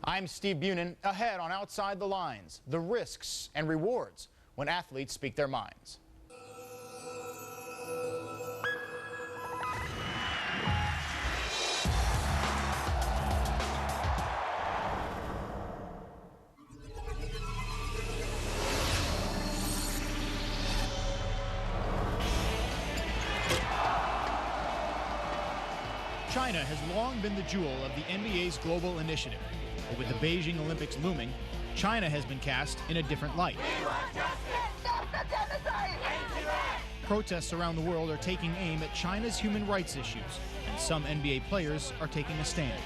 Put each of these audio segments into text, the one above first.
I'm Steve Bunin, ahead on Outside the Lines, the risks and rewards when athletes speak their minds. China has long been the jewel of the NBA's global initiative. But with the Beijing Olympics looming, China has been cast in a different light. Protests around the world are taking aim at China's human rights issues, and some NBA players are taking a stand.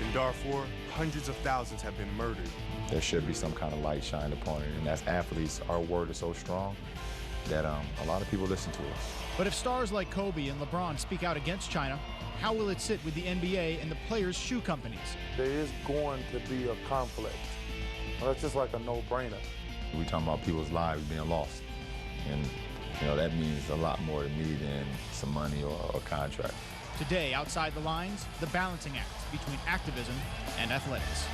In Darfur, hundreds of thousands have been murdered. There should be some kind of light shined upon it, and as athletes, our word is so strong that a lot of people listen to us. But if stars like Kobe and LeBron speak out against China, how will it sit with the NBA and the players' shoe companies? There is going to be a conflict. Well, it's just like a no-brainer. We're talking about people's lives being lost, and that means a lot more to me than some money or a contract. Today, Outside the Lines, the balancing act between activism and athletics.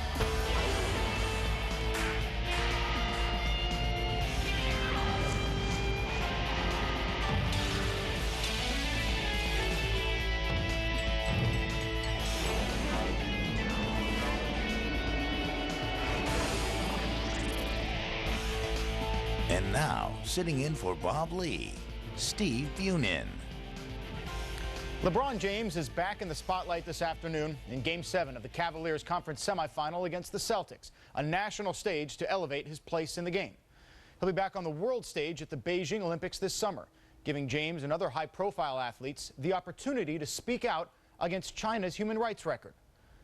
And now, sitting in for Bob Lee, Steve Bunin. LeBron James is back in the spotlight this afternoon in Game 7 of the Cavaliers Conference semifinal against the Celtics, a national stage to elevate his place in the game. He'll be back on the world stage at the Beijing Olympics this summer, giving James and other high-profile athletes the opportunity to speak out against China's human rights record.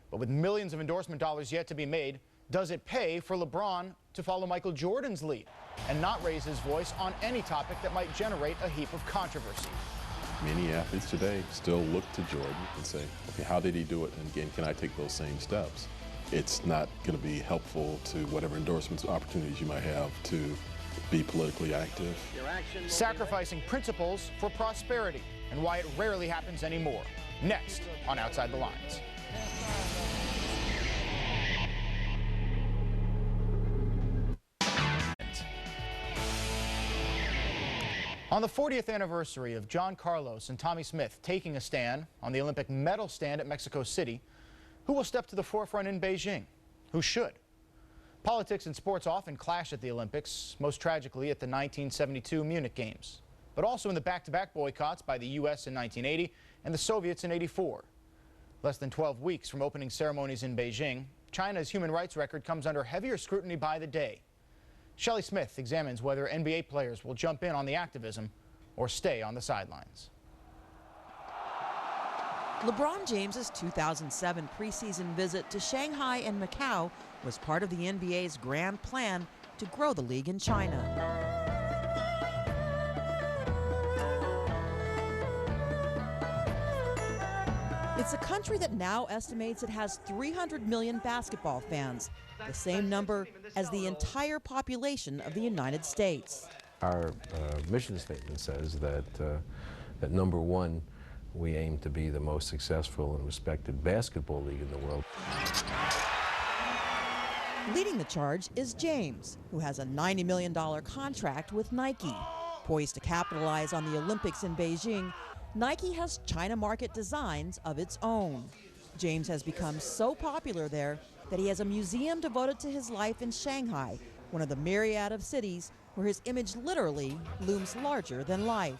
But with millions of endorsement dollars yet to be made, does it pay for LeBron to follow Michael Jordan's lead and not raise his voice on any topic that might generate a heap of controversy? Many athletes today still look to Jordan and say, okay, how did he do it? And again, can I take those same steps? It's not going to be helpful to whatever endorsements opportunities you might have to be politically active. Sacrificing principles for prosperity and why it rarely happens anymore. Next on Outside the Lines. On the 40th anniversary of John Carlos and Tommie Smith taking a stand on the Olympic medal stand at Mexico City, who will step to the forefront in Beijing? Who should? Politics and sports often clash at the Olympics, most tragically at the 1972 Munich Games, but also in the back-to-back boycotts by the U.S. in 1980 and the Soviets in '84. Less than 12 weeks from opening ceremonies in Beijing, China's human rights record comes under heavier scrutiny by the day. Shelley Smith examines whether NBA players will jump in on the activism or stay on the sidelines. LeBron James's 2007 preseason visit to Shanghai and Macau was part of the NBA's grand plan to grow the league in China. It's a country that now estimates it has 300 million basketball fans, the same number as the entire population of the United States. Our mission statement says that, that number one, we aim to be the most successful and respected basketball league in the world. Leading the charge is James, who has a $90 million contract with Nike. Poised to capitalize on the Olympics in Beijing, Nike has China market designs of its own. James has become so popular there that he has a museum devoted to his life in Shanghai, one of the myriad of cities where his image literally looms larger than life.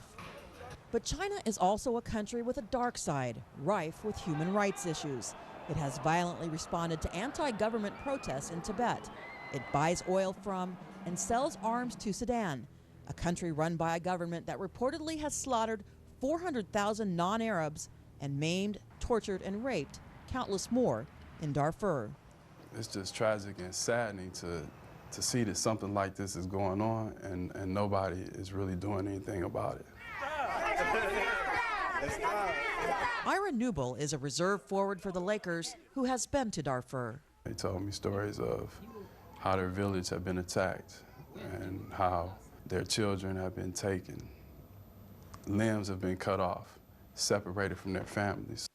But China is also a country with a dark side, rife with human rights issues. It has violently responded to anti-government protests in Tibet. It buys oil from and sells arms to Sudan, a country run by a government that reportedly has slaughtered 400,000 non-Arabs and maimed, tortured, and raped countless more in Darfur. It's just tragic and saddening to see that something like this is going on and nobody is really doing anything about it. Ira Newble is a reserve forward for the Lakers who has been to Darfur. They told me stories of how their village had been attacked and how their children have been taken. Limbs have been cut off, separated from their families.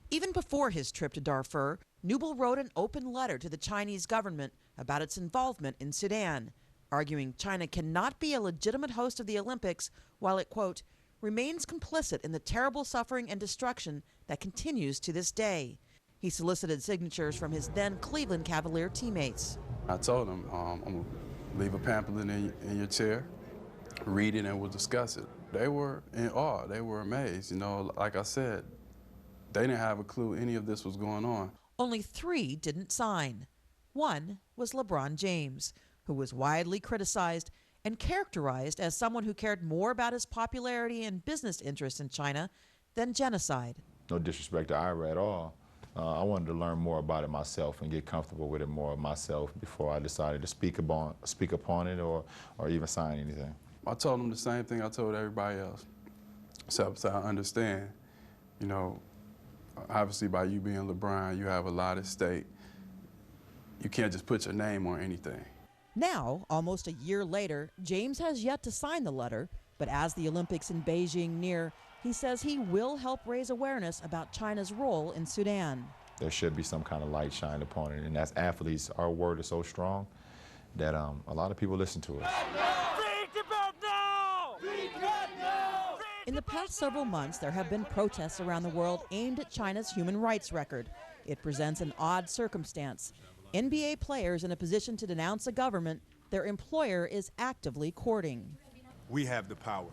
Even before his trip to Darfur, Newble wrote an open letter to the Chinese government about its involvement in Sudan, arguing China cannot be a legitimate host of the Olympics while it, quote, remains complicit in the terrible suffering and destruction that continues to this day. He solicited signatures from his then Cleveland Cavalier teammates. I told him, I'm going to leave a pamphlet in your chair, read it, and we'll discuss it. They were in awe. They were amazed. You know, like I said, they didn't have a clue any of this was going on. Only 3 didn't sign. One was LeBron James, who was widely criticized and characterized as someone who cared more about his popularity and business interests in China than genocide. No disrespect to Ira at all. I wanted to learn more about it myself and get comfortable with it more myself before I decided to speak upon it or even sign anything. I told him the same thing I told everybody else. So I understand, you know, obviously by you being LeBron, you have a lot at stake. You can't just put your name on anything. Now, almost a year later, James has yet to sign the letter, but as the Olympics in Beijing near, he says he will help raise awareness about China's role in Sudan. There should be some kind of light shined upon it, and as athletes, our word is so strong that a lot of people listen to it. In the past several months, there have been protests around the world aimed at China's human rights record. It presents an odd circumstance. NBA players in a position to denounce a government their employer is actively courting. We have the power.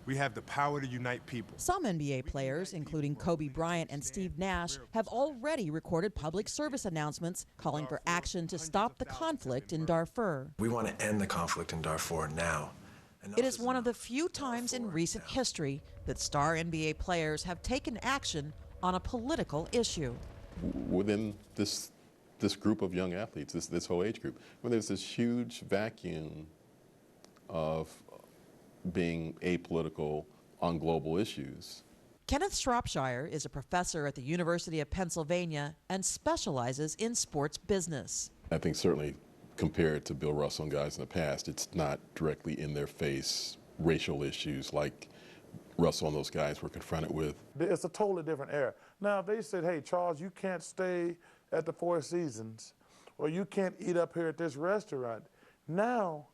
We have the power to unite people. Some NBA players, including Kobe Bryant and Steve Nash, have already recorded public service announcements calling for action to stop the conflict in Darfur. We want to end the conflict in Darfur now. It is one of the few times in recent history that star NBA players have taken action on a political issue. Within this group of young athletes, this whole age group, when there's this huge vacuum of being apolitical on global issues. Kenneth Shropshire is a professor at the University of Pennsylvania and specializes in sports business. I think certainly compared to Bill Russell and guys in the past, it's not directly in their face racial issues like Russell and those guys were confronted with. It's a totally different era. Now, if they said, hey, Charles, you can't stay at the Four Seasons, or you can't eat up here at this restaurant, now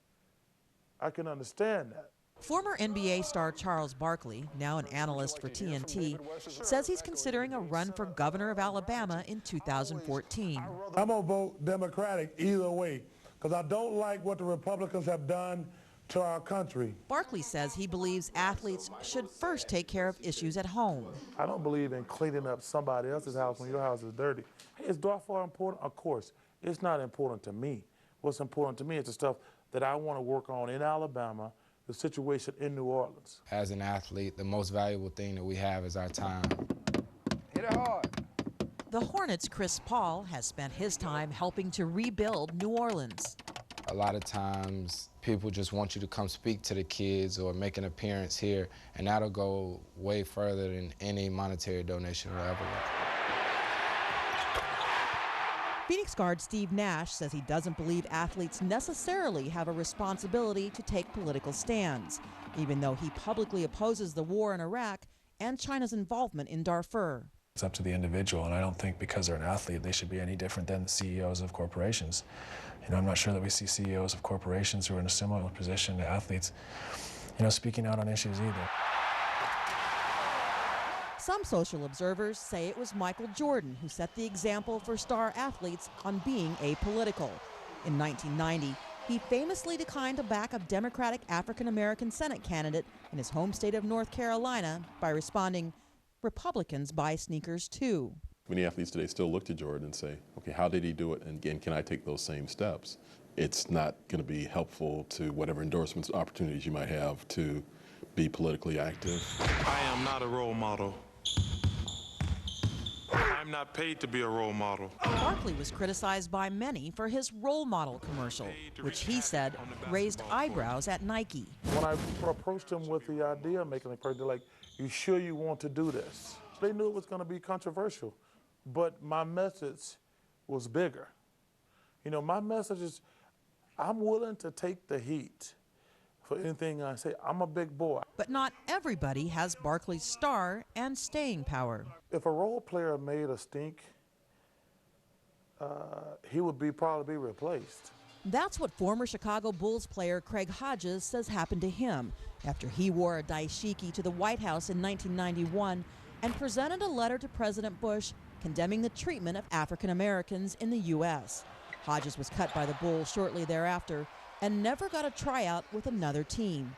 I can understand that. Former NBA star Charles Barkley, now an analyst for TNT, says he's considering a run for governor of Alabama in 2014. I'm going to vote Democratic either way, because I don't like what the Republicans have done to our country. Barkley says he believes athletes should first take care of issues at home. I don't believe in cleaning up somebody else's house when your house is dirty. Hey, is Darfur important? Of course. It's not important to me. What's important to me is the stuff that I want to work on in Alabama, the situation in New Orleans. As an athlete, the most valuable thing that we have is our time. Hit it hard. The Hornets' Chris Paul has spent his time helping to rebuild New Orleans. A lot of times, people just want you to come speak to the kids or make an appearance here, and that'll go way further than any monetary donation will ever go. Phoenix guard Steve Nash says he doesn't believe athletes necessarily have a responsibility to take political stands, even though he publicly opposes the war in Iraq and China's involvement in Darfur. It's up to the individual, and I don't think because they're an athlete they should be any different than the CEOs of corporations. You know, I'm not sure that we see CEOs of corporations who are in a similar position to athletes, you know, speaking out on issues either. Some social observers say it was Michael Jordan who set the example for star athletes on being apolitical. In 1990, he famously declined to back a Democratic African-American Senate candidate in his home state of North Carolina by responding, "Republicans buy sneakers too." Many athletes today still look to Jordan and say, okay, how did he do it? And again, can I take those same steps? It's not going to be helpful to whatever endorsements, opportunities you might have to be politically active. I am not a role model. I'm not paid to be a role model. Barkley was criticized by many for his role model commercial, which he said raised eyebrows at Nike. When I approached him with the idea of making a project, they're like, you sure you want to do this? They knew it was going to be controversial, but my message was bigger. You know, my message is, I'm willing to take the heat for anything I say. I'm a big boy. But not everybody has Barkley's star and staying power. If a role player made a stink, he would probably be replaced. That's what former Chicago Bulls player Craig Hodges says happened to him after he wore a dashiki to the White House in 1991 and presented a letter to President Bush condemning the treatment of African Americans in the U.S. Hodges was cut by the Bulls shortly thereafter and never got a tryout with another team.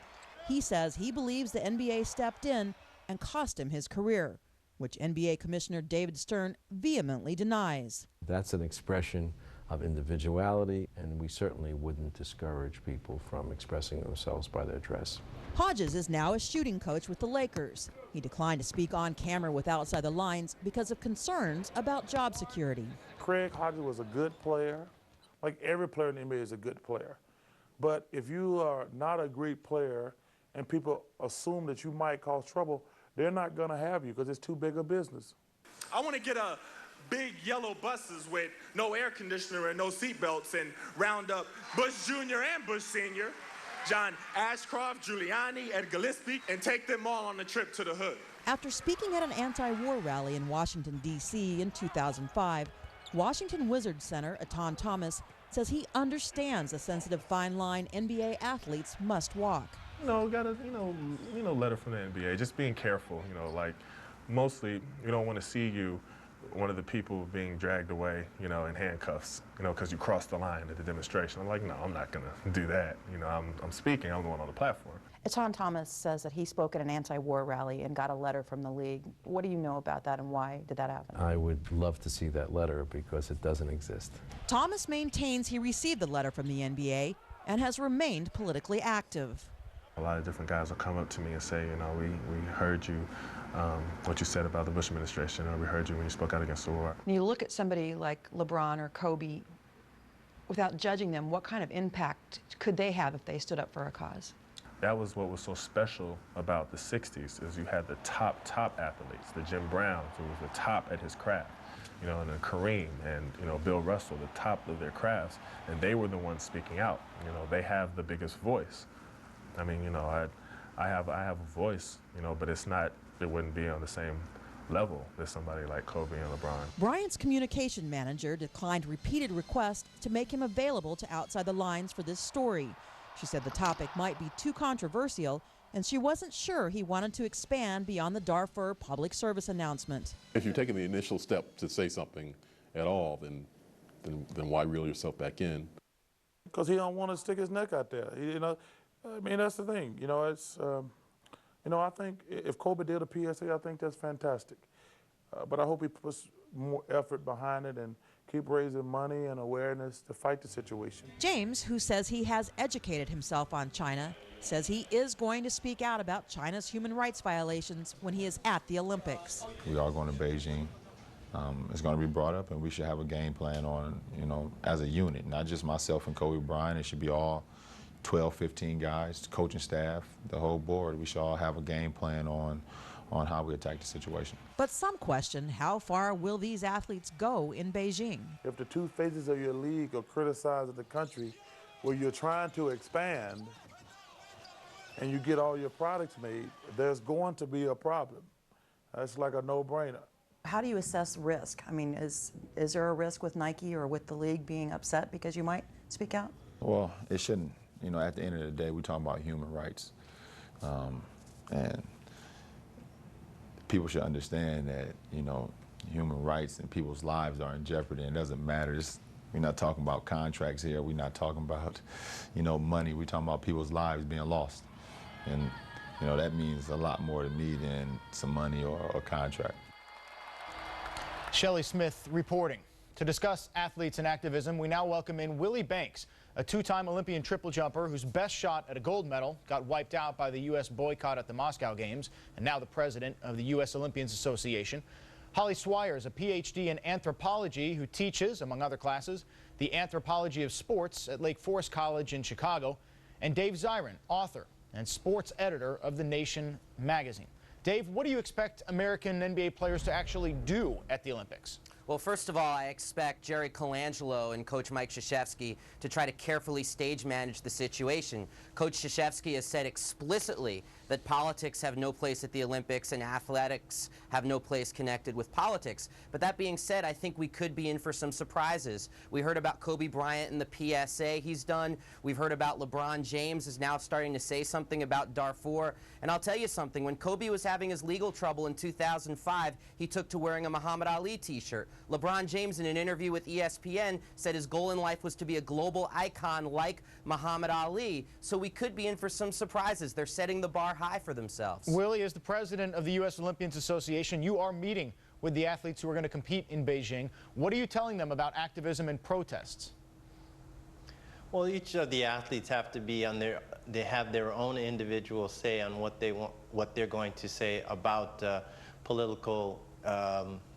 He says he believes the NBA stepped in and cost him his career, which NBA Commissioner David Stern vehemently denies. That's an expression of individuality, and we certainly wouldn't discourage people from expressing themselves by their dress. Hodges is now a shooting coach with the Lakers. He declined to speak on camera with Outside the Lines because of concerns about job security. Craig Hodges was a good player. Like every player in the NBA is a good player. But if you are not a great player and people assume that you might cause trouble, they're not going to have you because it's too big a business. I want to get a big yellow buses with no air conditioner and no seatbelts and round up Bush Jr. and Bush Sr., John Ashcroft, Giuliani, Ed Gillespie, and take them all on a trip to the hood. After speaking at an anti-war rally in Washington, D.C. in 2005, Washington Wizards center Etan Thomas says he understands the sensitive fine line NBA athletes must walk. Got a letter from the NBA, just being careful, like mostly we don't want to see you one of the people being dragged away, in handcuffs, because you crossed the line at the demonstration. I'm like, no, I'm not going to do that. I'm speaking, I'm going on the platform. Etan Thomas says that he spoke at an anti-war rally and got a letter from the league. What do you know about that and why did that happen? I would love to see that letter because it doesn't exist. Thomas maintains he received the letter from the NBA and has remained politically active. A lot of different guys will come up to me and say, we heard you, what you said about the Bush administration, or we heard you when you spoke out against the war. When you look at somebody like LeBron or Kobe, without judging them, what kind of impact could they have if they stood up for a cause? That was what was so special about the 60s, is you had the top athletes, the Jim Browns, who was the top at his craft, and then Kareem and, Bill Russell, the top of their crafts, and they were the ones speaking out. They have the biggest voice. I mean, I have a voice, but it wouldn't be on the same level as somebody like Kobe and LeBron. Bryant's communication manager declined repeated requests to make him available to Outside the Lines for this story. She said the topic might be too controversial, and she wasn't sure he wanted to expand beyond the Darfur public service announcement. If you're taking the initial step to say something at all, then why reel yourself back in? Because he don't want to stick his neck out there. I mean, that's the thing. It's, I think if Kobe did a PSA, I think that's fantastic. But I hope he puts more effort behind it and keep raising money and awareness to fight the situation. James, who says he has educated himself on China, says he is going to speak out about China's human rights violations when he is at the Olympics. We are going to Beijing. It's going to be brought up, and we should have a game plan on, as a unit, not just myself and Kobe Bryant. It should be all 12, 15 guys, coaching staff, the whole board. We should all have a game plan on how we attack the situation. But some question, how far will these athletes go in Beijing? If the two phases of your league are criticizing the country where you're trying to expand and you get all your products made, there's going to be a problem. That's like a no-brainer. How do you assess risk? I mean, is there a risk with Nike or with the league being upset because you might speak out? Well, it shouldn't. At the end of the day, we're talking about human rights. And people should understand that, human rights and people's lives are in jeopardy, and it doesn't matter. We're not talking about contracts here. We're not talking about, money. We're talking about people's lives being lost. And, that means a lot more to me than some money or a contract. Shelley Smith reporting. To discuss athletes and activism, we now welcome in Willie Banks, a two-time Olympian triple jumper whose best shot at a gold medal got wiped out by the U.S. boycott at the Moscow Games, and now the president of the U.S. Olympians Association. Holly Swires, a Ph.D. in anthropology who teaches, among other classes, the anthropology of sports at Lake Forest College in Chicago. And Dave Zirin, author and sports editor of The Nation magazine. Dave, what do you expect American NBA players to actually do at the Olympics? Well, first of all, I expect Jerry Colangelo and Coach Mike Krzyzewski to try to carefully stage manage the situation. Coach Krzyzewski has said explicitly that politics have no place at the Olympics and athletics have no place connected with politics. But that being said, I think we could be in for some surprises. We heard about Kobe Bryant and the PSA he's done. We've heard about LeBron James is now starting to say something about Darfur. And I'll tell you something, when Kobe was having his legal trouble in 2005, he took to wearing a Muhammad Ali t-shirt. LeBron James, in an interview with ESPN, said his goal in life was to be a global icon like Muhammad Ali. So we could be in for some surprises. They're setting the bar high for themselves. Willie, as the president of the U.S. Olympians Association, you are meeting with the athletes who are going to compete in Beijing. What are you telling them about activism and protests? Well, each of the athletes have to be on they have their own individual say on what they're going to say about political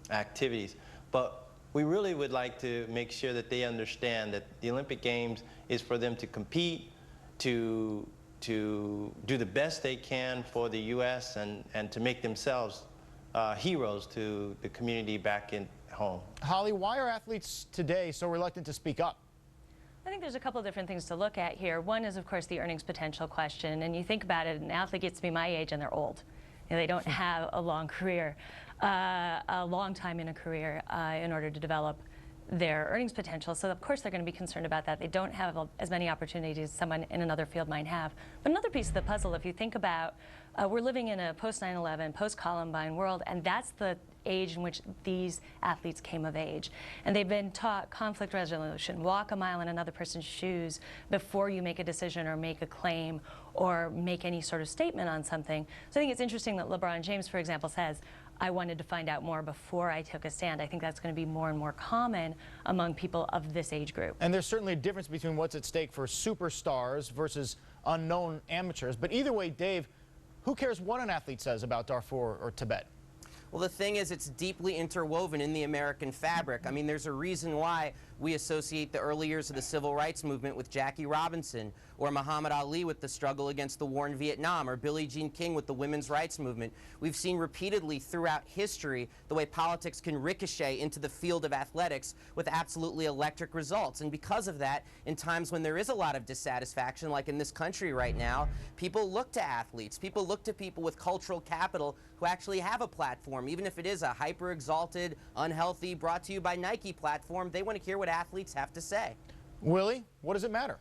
activities. But we really would like to make sure that they understand that the Olympic Games is for them to compete, to do the best they can for the U.S. and to make themselves heroes to the community back in home. Holly, why are athletes today so reluctant to speak up? I think there's a couple of different things to look at here. One is, of course, the earnings potential question. And you think about it, an athlete gets to be my age and they're old. You know, they don't have a long career, a long time in a career in order to develop their earnings potential. So, of course, they're going to be concerned about that. They don't have as many opportunities as someone in another field might have. But another piece of the puzzle, if you think about, we're living in a post-9/11, post-Columbine world, and that's the age in which these athletes came of age. And they've been taught conflict resolution, walk a mile in another person's shoes before you make a decision or make a claim or make any sort of statement on something. So I think it's interesting that LeBron James, for example, says, I wanted to find out more before I took a stand. I think that's going to be more and more common among people of this age group. And there's certainly a difference between what's at stake for superstars versus unknown amateurs. But either way, Dave, who cares what an athlete says about Darfur or Tibet? Well, the thing is, it's deeply interwoven in the American fabric. I mean, there's a reason why we associate the early years of the civil rights movement with Jackie Robinson, or Muhammad Ali with the struggle against the war in Vietnam, or Billie Jean King with the women's rights movement. We've seen repeatedly throughout history the way politics can ricochet into the field of athletics with absolutely electric results. And because of that, in times when there is a lot of dissatisfaction, like in this country right now, people look to athletes. People look to people with cultural capital who actually have a platform, even if it is a hyper-exalted, unhealthy, brought to you by Nike platform. They want to hear what athletes have to say. Willie, what does it matter?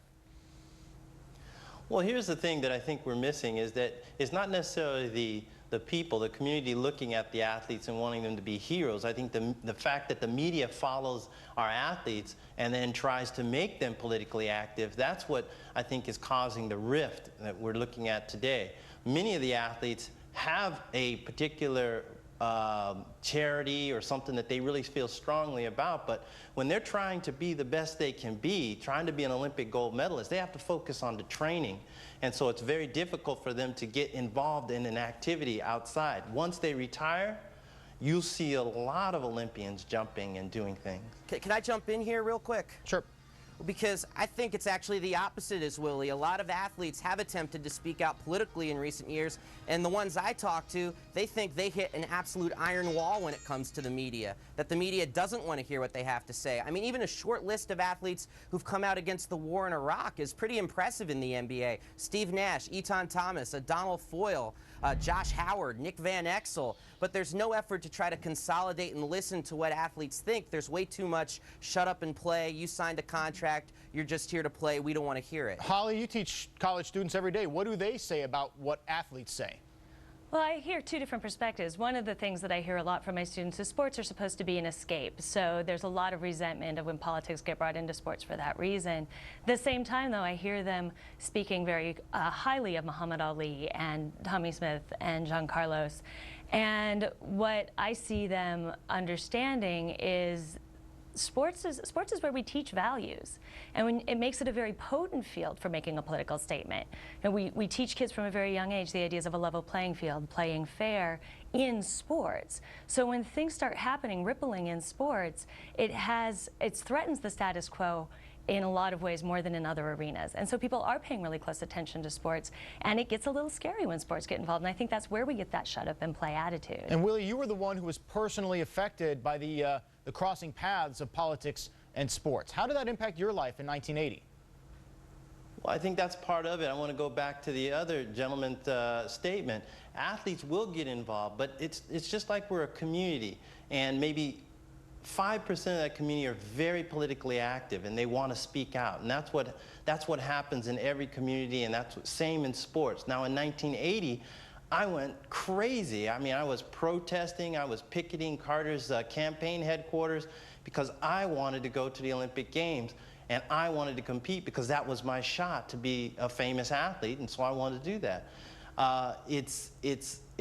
Well, here's the thing that I think we're missing is that it's not necessarily the people, the community looking at the athletes and wanting them to be heroes. I think the fact that the media follows our athletes and then tries to make them politically active, that's what I think is causing the rift that we're looking at today. Many of the athletes have a particular charity or something that they really feel strongly about, but when they're trying to be the best they can be, trying to be an Olympic gold medalist, they have to focus on the training. And so it's very difficult for them to get involved in an activity outside. Once they retire, you'll see a lot of Olympians jumping and doing things. Can I jump in here real quick? Sure. Because I think it's actually the opposite as Willie. A lot of athletes have attempted to speak out politically in recent years, and the ones I talk to, they think they hit an absolute iron wall when it comes to the media, that the media doesn't want to hear what they have to say. I mean, even a short list of athletes who've come out against the war in Iraq is pretty impressive in the NBA. Steve Nash, Eton Thomas, Donald Foyle, Josh Howard, Nick Van Exel, but there's no effort to try to consolidate and listen to what athletes think. There's way too much shut up and play, you signed a contract, you're just here to play, we don't want to hear it. Holly, you teach college students every day. What do they say about what athletes say? Well, I hear two different perspectives. One of the things that I hear a lot from my students is sports are supposed to be an escape. So there's a lot of resentment of when politics get brought into sports for that reason. At the same time, though, I hear them speaking very highly of Muhammad Ali and Tommy Smith and John Carlos. And what I see them understanding is sports is where we teach values, and it makes it a very potent field for making a political statement. And we teach kids from a very young age the ideas of a level playing field, playing fair in sports. So when things start happening, rippling in sports, it threatens the status quo in a lot of ways more than in other arenas. And so people are paying really close attention to sports, and it gets a little scary when sports get involved, and I think that's where we get that shut up and play attitude. And Willie, you were the one who was personally affected by the crossing paths of politics and sports. How did that impact your life in 1980? Well, I think that's part of it. I want to go back to the other gentleman's statement. Athletes will get involved, but it's just like we're a community, and maybe 5% of that community are very politically active and they want to speak out, and that's what happens in every community, and that's same in sports. Now, in 1980, I went crazy. I mean, I was protesting, I was picketing Carter's campaign headquarters because I wanted to go to the Olympic Games. And I wanted to compete because that was my shot to be a famous athlete, and so I wanted to do that. It's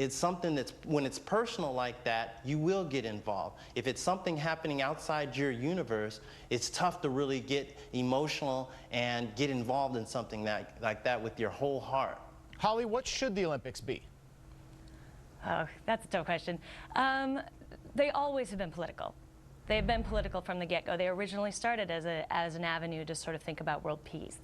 something that's, when it's personal like that, you will get involved. If it's something happening outside your universe, it's tough to really get emotional and get involved in something like that with your whole heart. Holly, what should the Olympics be? Oh, that's a tough question. They always have been political. They've been political from the get-go. They originally started as an avenue to sort of think about world peace.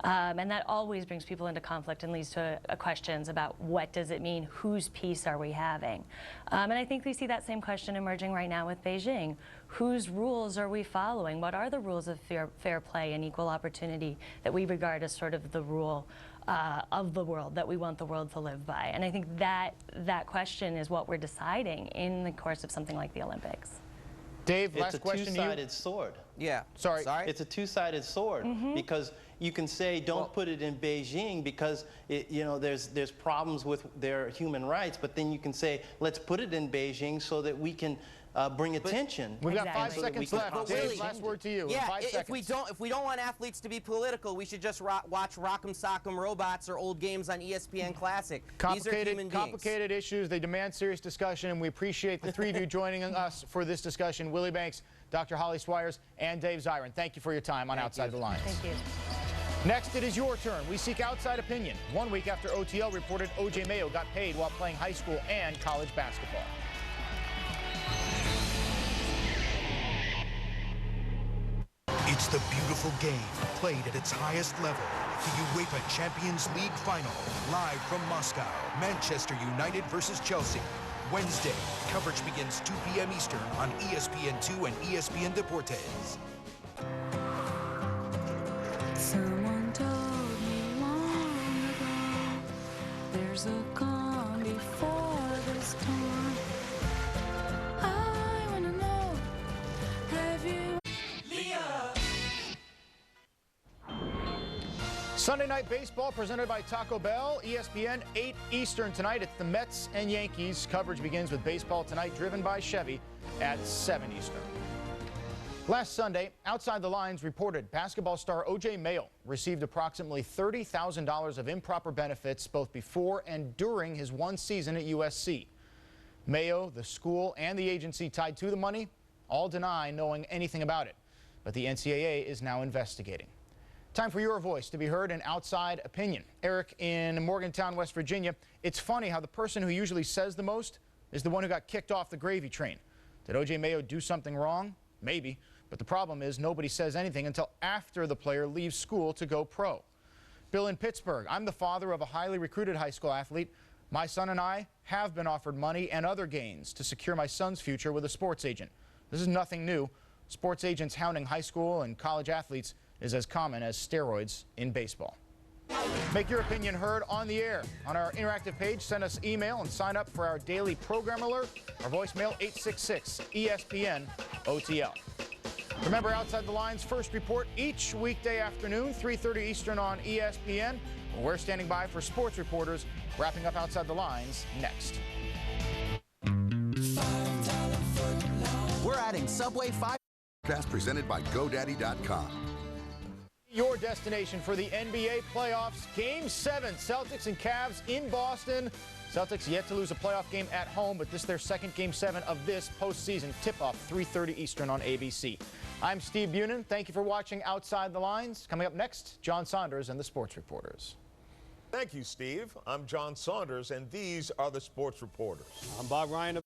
And that always brings people into conflict and leads to questions about what does it mean, whose peace are we having? And I think we see that same question emerging right now with Beijing. Whose rules are we following? What are the rules of fair play and equal opportunity that we regard as sort of the rule of the world that we want the world to live by? And I think that question is what we're deciding in the course of something like the Olympics. Dave, last question to you. It's a two-sided sword. Yeah. Sorry. It's a two-sided sword because you can say don't put it in Beijing because there's problems with their human rights, but then you can say let's put it in Beijing so that we can bring attention. We've got 5 seconds left. Dave, last word to you. Yeah, 5 seconds. if we don't want athletes to be political, we should just watch Rock'em Sock'em Robots or old games on ESPN Classic. These are human beings. Complicated issues. They demand serious discussion, and we appreciate the three of you joining us for this discussion. Willie Banks, Dr. Holly Swires, and Dave Zirin. Thank you for your time on Outside the Lines. Thank you. Next, it is your turn. We seek outside opinion. 1 week after OTL reported O.J. Mayo got paid while playing high school and college basketball. It's the beautiful game, played at its highest level. The UEFA Champions League Final, live from Moscow. Manchester United versus Chelsea. Wednesday, coverage begins 2 p.m. Eastern on ESPN2 and ESPN Deportes. Someone told me long ago, there's a calm before the storm. I wanna know, have you... Sunday Night Baseball presented by Taco Bell, ESPN, 8 Eastern tonight. It's the Mets and Yankees. Coverage begins with Baseball Tonight, driven by Chevy, at 7 Eastern. Last Sunday, Outside the Lines reported basketball star O.J. Mayo received approximately $30,000 of improper benefits both before and during his one season at USC. Mayo, the school, and the agency tied to the money all deny knowing anything about it, but the NCAA is now investigating. Time for your voice to be heard in Outside Opinion. Eric in Morgantown, West Virginia. It's funny how the person who usually says the most is the one who got kicked off the gravy train. Did O.J. Mayo do something wrong? Maybe. But the problem is nobody says anything until after the player leaves school to go pro. Bill in Pittsburgh. I'm the father of a highly recruited high school athlete. My son and I have been offered money and other gains to secure my son's future with a sports agent. This is nothing new. Sports agents hounding high school and college athletes is as common as steroids in baseball. Make your opinion heard on the air. On our interactive page, send us email and sign up for our daily program alert. Our voicemail, 866-ESPN-OTL. Remember, Outside the Lines first report each weekday afternoon, 3:30 Eastern on ESPN. We're standing by for sports reporters, wrapping up Outside the Lines next. We're adding Subway 5. Presented by GoDaddy.com. Your destination for the NBA playoffs, Game 7, Celtics and Cavs in Boston. Celtics yet to lose a playoff game at home, but this is their second Game 7 of this postseason tip-off, 3:30 Eastern on ABC. I'm Steve Bunin. Thank you for watching Outside the Lines. Coming up next, John Saunders and the Sports Reporters. Thank you, Steve. I'm John Saunders, and these are the Sports Reporters. I'm Bob Ryan.